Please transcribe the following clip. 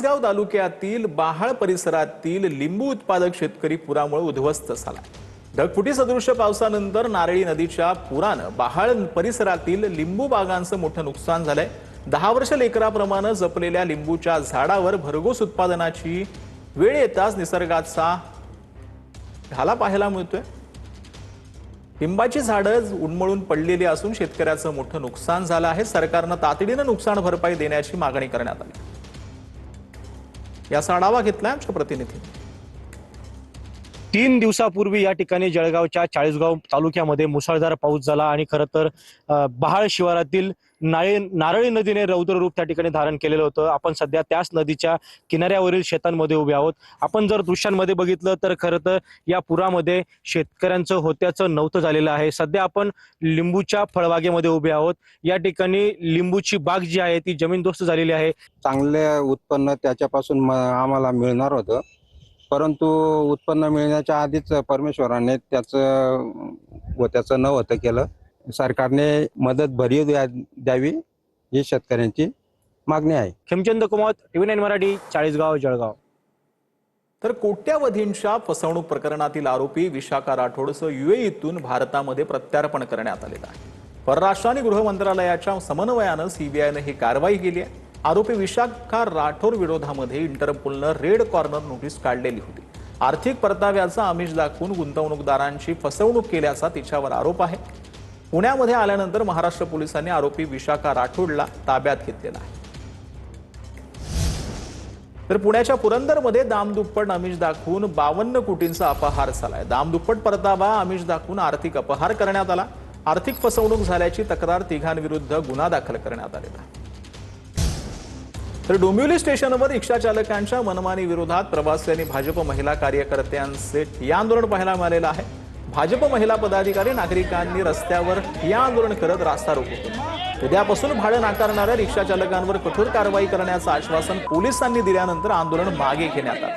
गाव तालुक्यातील बाहाळ परिसरातील लिंबू उत्पादक शेतकरी पुरामुळे उद्ध्वस्त झाला। ढगफुटी सदृश पावसानंतर नारळी नदीच्या पुरानं बाहाळ परिसरातील लिंबू बागांचं मोठं नुकसान झालंय। 10 वर्ष लेकराप्रमाणे जपलेल्या लिंबूच्या झाडावर भरघोस उत्पादनाची वेळ येताच निसर्गाचा घाला पाहायला मिळतोय। लिंबाची झाडं उन्मळून पडलेली असून शेतकऱ्याचं मोठं नुकसान झालं आहे। सरकारनं तातडीनं नुकसान भरपाई देण्याची मागणी करण्यात आली। याचा आढावा घेतलाय आमच्या प्रतिनिधींनी। 3 दिवसापूर्वी या ठिकाणी जळगावच्या चाळीसगाव तालुक्यामध्ये मुसळधार पाऊस झाला आणि खरं तर बहाळ शिवारातील नारळी नदीने रौद्र रूप त्या ठिकाणी धारण केलेलं होतं। आपण सध्या त्याच नदीच्या किनाऱ्यावरील शेतांमध्ये उभे आहोत। आपण जर दृश्यांमध्ये बघितलं तर खरं तर या पुरामध्ये शेतकऱ्यांचं होत्याचं नव्हतं झालेलं आहे। सध्या आपण लिंबूच्या फळबागेमध्ये उभे आहोत। या ठिकाणी लिंबूची बाग जी आहे ती जमीनदोस्त झालेली आहे। चांगले उत्पन्न त्याच्यापासून आम्हाला मिळणार होतं, परंतु उत्पन्न मिळण्याच्या आधीच परमेश्वराने त्याचं नव्हतं केलं। सरकारने मदत भरीव द्यावी ही शेतकऱ्यांची मागणी आहे। खेमचंद कुमार, TV9 मराठी, चाळीसगाव, जळगाव। तर कोट्यावधींच्या फसवणूक प्रकरणातील आरोपी विशाखा राठोडचं UAEतून भारतामध्ये प्रत्यार्पण करण्यात आलेलं आहे। परराष्ट्र आणि गृह मंत्रालयाच्या समन्वयानं CBIनं ही कारवाई केली आहे। आरोपी विशाखा राठोड विरोधामध्ये इंटरपोलनं रेड कॉर्नर नोटीस काढलेली होती। आर्थिक परताव्याचा आमिष दाखवून गुंतवणूकदारांची फसवणूक केल्याचा तिच्यावर आरोप आहे। पुण्यामध्ये आल्यानंतर महाराष्ट्र पोलिसांनी आरोपी विशाखा राठोडला ताब्यात घेतलेला आहे। तर पुण्याच्या पुरंदरमध्ये दामदुप्पट आमिष दाखवून 52 कोटींचा अपहार झालाय। दामदुप्पट परतावा आमिष दाखवून आर्थिक अपहार करण्यात आला। आर्थिक फसवणूक झाल्याची तक्रार तिघांविरुद्ध गुन्हा दाखल करण्यात आलेला आहे। तर डोंबिवली स्टेशनवर रिक्षा चालकांच्या मनमानी विरोधात प्रवासी आणि भाजप महिला कार्यकर्त्यांचे ठिय्या आंदोलन पाहायला मिळालेलं आहे। भाजप महिला पदाधिकारी नागरिकांनी रस्त्यावर ठिय्या आंदोलन करत रास्ता रोको केला। उद्यापासून भाडं नाकारणाऱ्या रिक्षा चालकांवर कठोर कारवाई करण्याचं आश्वासन पोलिसांनी दिल्यानंतर आंदोलन मागे घेण्यात आलं।